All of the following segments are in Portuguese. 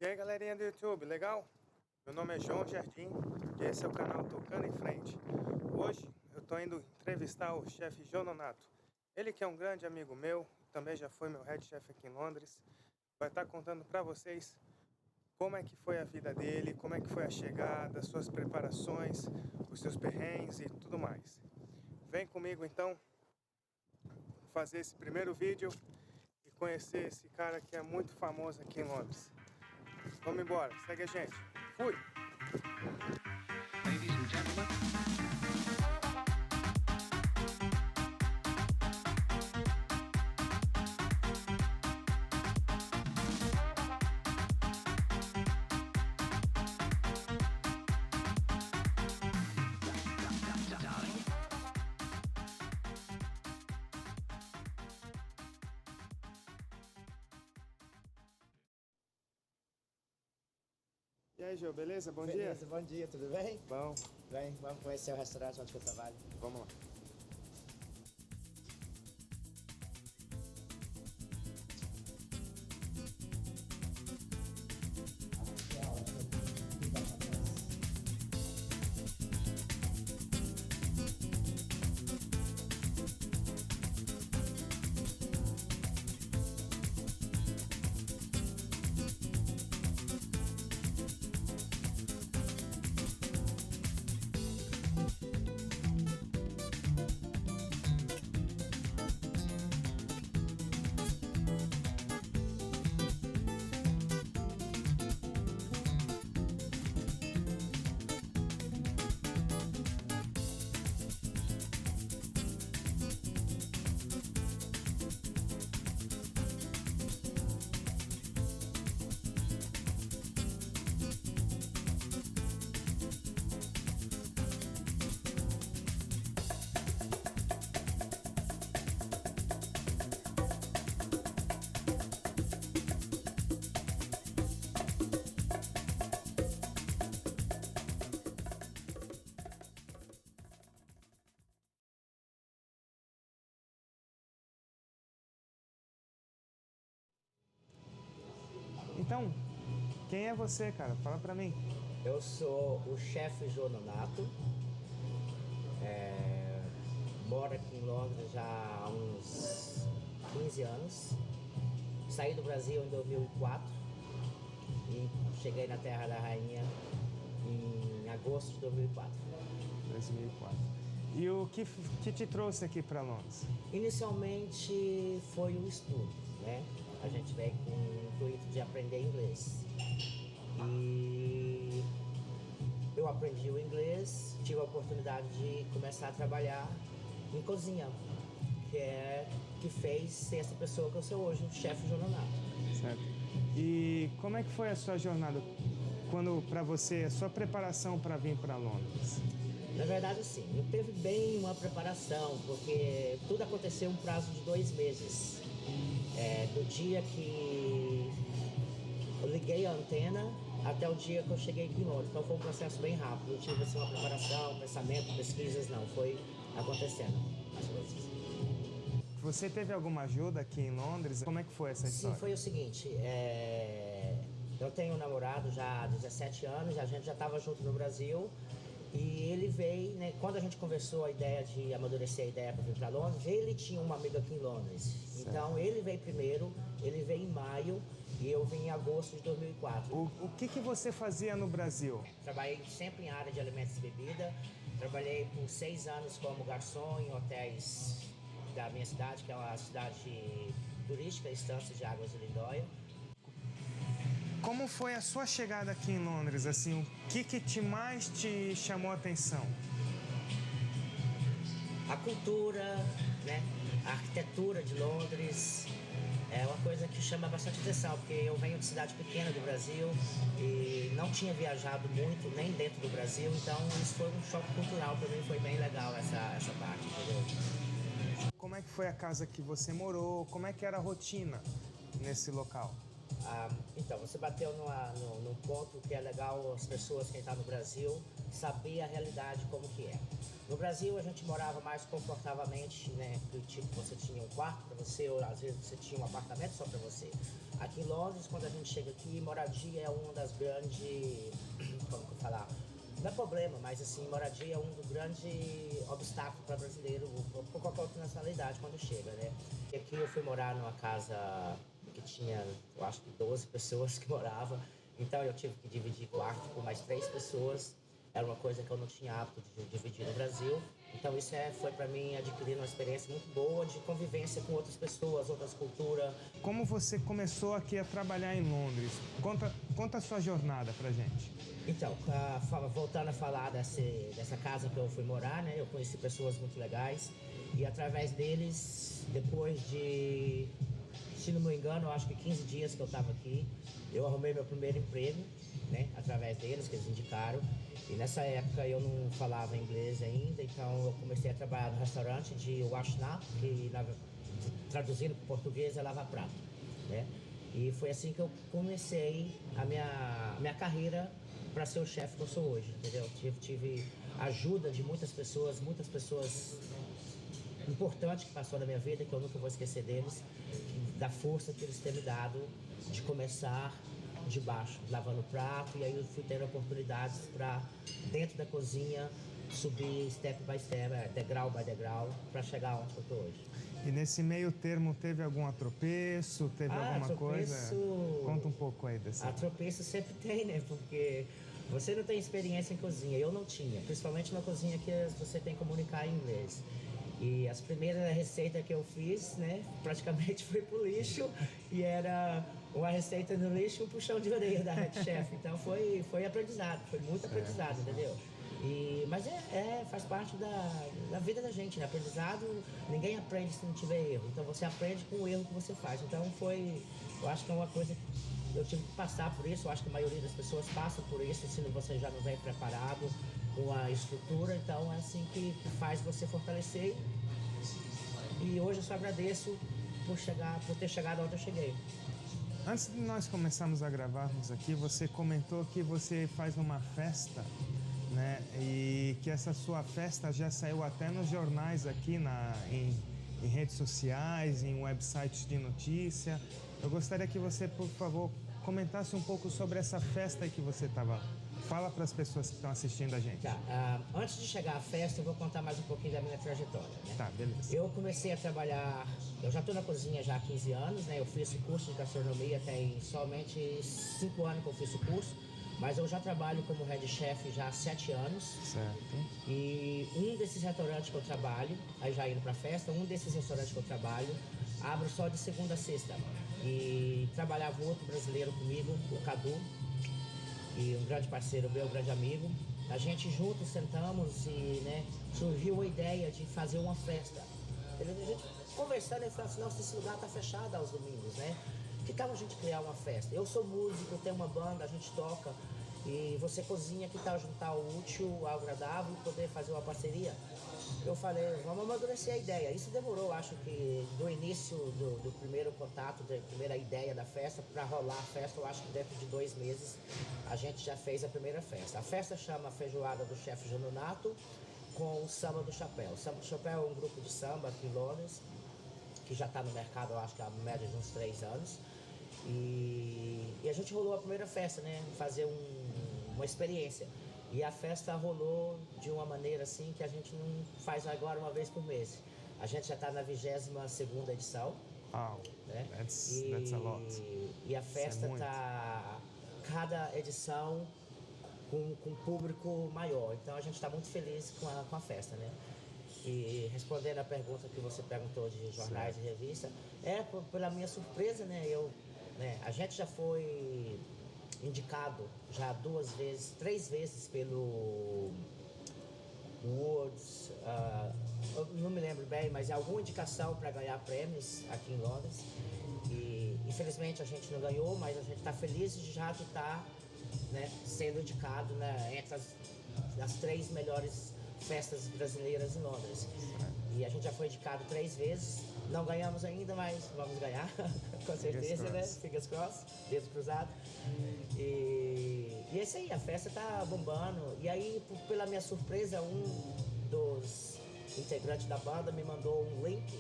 E aí galerinha do YouTube, legal? Meu nome é João Jardim e esse é o canal Tocando em Frente. Hoje eu tô indo entrevistar o chefe João Nonato. Ele que é um grande amigo meu, também já foi meu head chef aqui em Londres. Vai estar contando pra vocês como é que foi a vida dele, como é que foi a chegada, suas preparações, os seus perrengues e tudo mais. Vem comigo então fazer esse primeiro vídeo e conhecer esse cara que é muito famoso aqui em Londres. Vamos embora, segue a gente. Fui! Ladies and gentlemen. E aí, Gil, beleza? Bom Beleza, dia? bom dia, tudo bem? Bom, Bem, vamos conhecer o restaurante onde eu trabalho. vamos lá. Então, quem é você, cara? Fala pra mim. Eu sou o chefe João Nonato, moro aqui em Londres já há uns 15 anos. Saí do Brasil em 2004 e cheguei na Terra da Rainha em agosto de 2004. 2004. E o que te trouxe aqui pra Londres? Inicialmente foi o estudo, né? A gente veio com o intuito de aprender inglês. E eu aprendi o inglês, tive a oportunidade de começar a trabalhar em cozinha, que fez ser essa pessoa que eu sou hoje, o chefe João Nonato. Certo. E como é que foi a sua jornada, pra você, a sua preparação para vir para Londres? Na verdade, sim, não teve bem uma preparação, porque tudo aconteceu em um prazo de 2 meses. Do dia que eu liguei a antena até o dia que eu cheguei aqui em Londres. Então foi um processo bem rápido. Não tive assim, uma preparação, pensamento, pesquisas, não. Foi acontecendo as coisas. Você teve alguma ajuda aqui em Londres? Como é que foi essa história? Sim, foi o seguinte, eu tenho um namorado já há 17 anos, a gente já estava junto no Brasil e ele veio, né, quando a gente conversou a ideia de amadurecer a ideia para vir para Londres, ele tinha uma amiga aqui em Londres. Certo. Então ele veio primeiro, ele veio em maio e eu vim em agosto de 2004. O que você fazia no Brasil? Trabalhei sempre em área de alimentos e bebida, trabalhei por 6 anos como garçom em hotéis da minha cidade, que é uma cidade turística, Estância de Águas de Lindóia. Como foi a sua chegada aqui em Londres? Assim, o que mais te chamou a atenção? A cultura, né? A arquitetura de Londres é uma coisa que chama bastante atenção, porque eu venho de cidade pequena do Brasil e não tinha viajado muito, nem dentro do Brasil, então isso foi um choque cultural para mim, foi bem legal essa parte, entendeu? Como é que foi a casa que você morou? Como é que era a rotina nesse local? Então, você bateu num ponto que é legal as pessoas, quem está no Brasil, saber a realidade como que é. No Brasil a gente morava mais confortavelmente, né? Que tipo, você tinha um quarto para você, ou às vezes você tinha um apartamento só para você. Aqui em Londres, quando a gente chega aqui, moradia é uma das grandes, como que eu falar, não é problema, mas assim, moradia é um dos grandes obstáculos para brasileiro ou por qualquer outra nacionalidade quando chega, né? E aqui eu fui morar numa casa que tinha, eu acho que 12 pessoas que moravam, então eu tive que dividir quarto com mais 3 pessoas. Era uma coisa que eu não tinha hábito de dividir no Brasil. Então isso foi para mim adquirir uma experiência muito boa de convivência com outras pessoas, outras culturas. Como você começou aqui a trabalhar em Londres? Conta a sua jornada pra gente. Então, voltando a falar dessa casa que eu fui morar, né? Eu conheci pessoas muito legais e através deles, depois de, se não me engano, eu acho que 15 dias que eu estava aqui, eu arrumei meu primeiro emprego, né? Através deles, que eles indicaram. E nessa época eu não falava inglês ainda, então eu comecei a trabalhar no restaurante de washna, que traduzindo para o português é lavar prato, né? E foi assim que eu comecei a minha carreira para ser o chefe que eu sou hoje, entendeu? Tive ajuda de muitas pessoas importantes que passou na minha vida, que eu nunca vou esquecer deles, da força que eles têm me dado de começar de baixo, lavando prato, e aí eu fui tendo oportunidades para, dentro da cozinha, subir step by step, degrau by degrau, para chegar onde eu estou hoje. E nesse meio termo teve algum tropeço? Teve alguma tropeço... coisa? Conta um pouco aí desse. Tropeço sempre tem, né? Porque você não tem experiência em cozinha. Eu não tinha, principalmente na cozinha que você tem que comunicar em inglês. E as primeiras receitas que eu fiz, né, praticamente foi pro lixo e era uma receita no lixo e um puxão de orelha da head chef. Então foi aprendizado, foi muito aprendizado, entendeu? Mas faz parte da vida da gente, né? Aprendizado, ninguém aprende se não tiver erro. Então você aprende com o erro que você faz. Então eu acho que é uma coisa que eu tive que passar por isso. Eu acho que a maioria das pessoas passa por isso, se você já não vem preparado com a estrutura. Então é assim que faz você fortalecer. E hoje eu só agradeço por ter chegado onde eu cheguei. Antes de nós começarmos a gravarmos aqui, você comentou que você faz uma festa, né? E que essa sua festa já saiu até nos jornais aqui em redes sociais, em websites de notícia. Eu gostaria que você, por favor, comentasse um pouco sobre essa festa que você estava. Fala para as pessoas que estão assistindo a gente. Tá, antes de chegar à festa, eu vou contar mais um pouquinho da minha trajetória, né? Tá, beleza. Eu comecei a trabalhar, eu já estou na cozinha já há 15 anos, né? Eu fiz o curso de gastronomia, tem somente 5 anos que eu fiz o curso, mas eu já trabalho como head chef já há 7 anos. Certo. E um desses restaurantes que eu trabalho, aí já indo pra festa, um desses restaurantes que eu trabalho, abro só de segunda a sexta. E trabalhava outro brasileiro comigo, o Cadu, e um grande parceiro meu, um grande amigo. A gente juntos sentamos e, né, surgiu a ideia de fazer uma festa. A gente conversando e falando assim, nossa, esse lugar tá fechado aos domingos, né? Que tal a gente criar uma festa? Eu sou músico, tenho uma banda, a gente toca. E você cozinha, que tal juntar o útil ao agradável e poder fazer uma parceria? Eu falei, vamos amadurecer a ideia. Isso demorou, acho que do início do primeiro contato, da primeira ideia da festa, para rolar a festa, eu acho que dentro de 2 meses a gente já fez a primeira festa. A festa chama Feijoada do Chefe Jononato com o Samba do Chapéu. O Samba do Chapéu é um grupo de samba aqui em Londres, que já está no mercado, eu acho que há média de uns 3 anos. E a gente rolou a primeira festa, né? Fazer uma experiência. E a festa rolou de uma maneira assim que a gente não faz agora uma vez por mês. A gente já está na 22ª edição. Wow, né? That's a lot. E a festa está cada edição com um público maior. Então a gente está muito feliz com a festa, né? E respondendo a pergunta que você perguntou de jornais e revistas, pela minha surpresa, né? A gente já foi indicado já 2 vezes, 3 vezes pelo Awards, eu não me lembro bem, mas é alguma indicação para ganhar prêmios aqui em Londres. E infelizmente a gente não ganhou, mas a gente está feliz de já estar, né, sendo indicado, né, entre as 3 melhores festas brasileiras em Londres. E a gente já foi indicado 3 vezes. Não ganhamos ainda, mas vamos ganhar, com certeza, né? Fingers crossed, dedos cruzados. E é isso aí, a festa tá bombando. E aí, pela minha surpresa, um dos integrantes da banda me mandou um link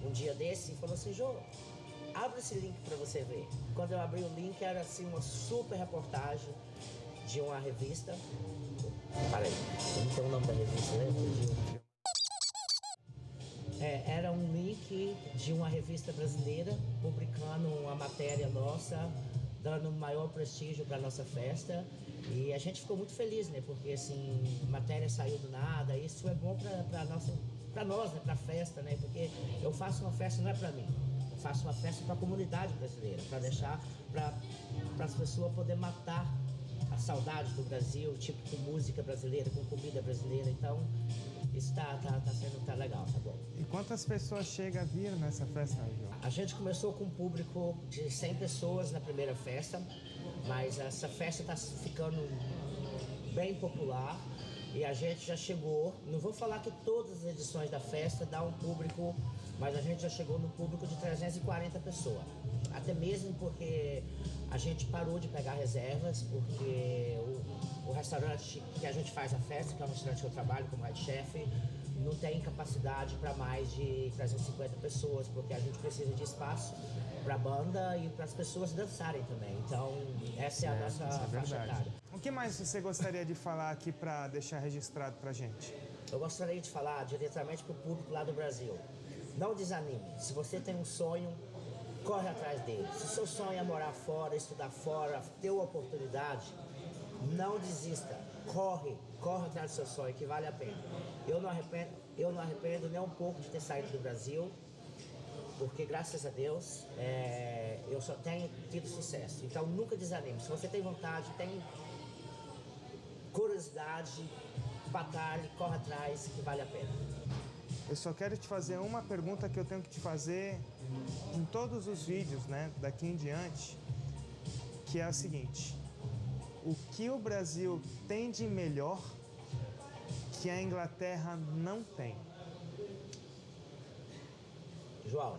um dia desse e falou assim, Jô, Abre esse link para você ver. Quando eu abri o link, era assim uma super reportagem de uma revista. Peraí, não tem o nome da revista, né? Era um link de uma revista brasileira publicando uma matéria nossa, dando maior prestígio para nossa festa. E a gente ficou muito feliz, né? Porque assim, a matéria saiu do nada. Isso é bom para nós, né? Para a festa, né? Porque eu faço uma festa não é para mim. Eu faço uma festa para a comunidade brasileira, para deixar para as pessoas poder matar a saudade do Brasil, tipo com música brasileira, com comida brasileira. Então, isso tá legal, tá bom. E quantas pessoas chegam a vir nessa festa, João? A gente começou com um público de 100 pessoas na primeira festa, mas essa festa está ficando bem popular e a gente já chegou, não vou falar que todas as edições da festa dá um público, mas a gente já chegou no público de 340 pessoas. Até mesmo porque a gente parou de pegar reservas, porque o restaurante que a gente faz a festa, que é um restaurante que eu trabalho como head chef, não tem capacidade para mais de 350 pessoas, porque a gente precisa de espaço para a banda e para as pessoas dançarem também. Então, essa é a nossa faixa etária. O que mais você gostaria de falar aqui para deixar registrado para a gente? Eu gostaria de falar diretamente para o público lá do Brasil. Não desanime. Se você tem um sonho, corre atrás dele. Se o seu sonho é morar fora, estudar fora, ter uma oportunidade, não desista. Corre atrás do seu sonho, que vale a pena. Eu não arrependo nem um pouco de ter saído do Brasil, porque graças a Deus eu só tenho tido sucesso. Então nunca desanime. Se você tem vontade, tem curiosidade, batalhe, corre atrás, que vale a pena. Eu só quero te fazer uma pergunta que eu tenho que te fazer em todos os vídeos, né, daqui em diante, que é a seguinte: o que o Brasil tem de melhor que a Inglaterra não tem? João,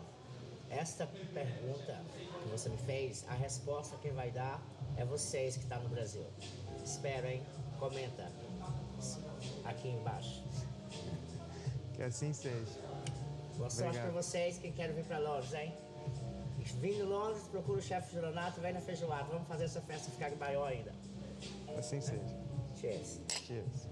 esta pergunta que você me fez, a resposta quem vai dar é vocês que estão no Brasil. Espero, hein? Comenta aqui embaixo. Que assim seja. Boa sorte para vocês, quem quer vir para Londres, hein? Vindo de Londres, procura o chefe Jononato, vem na feijoada. Vamos fazer essa festa ficar maior ainda. Assim seja. Cheers. Cheers.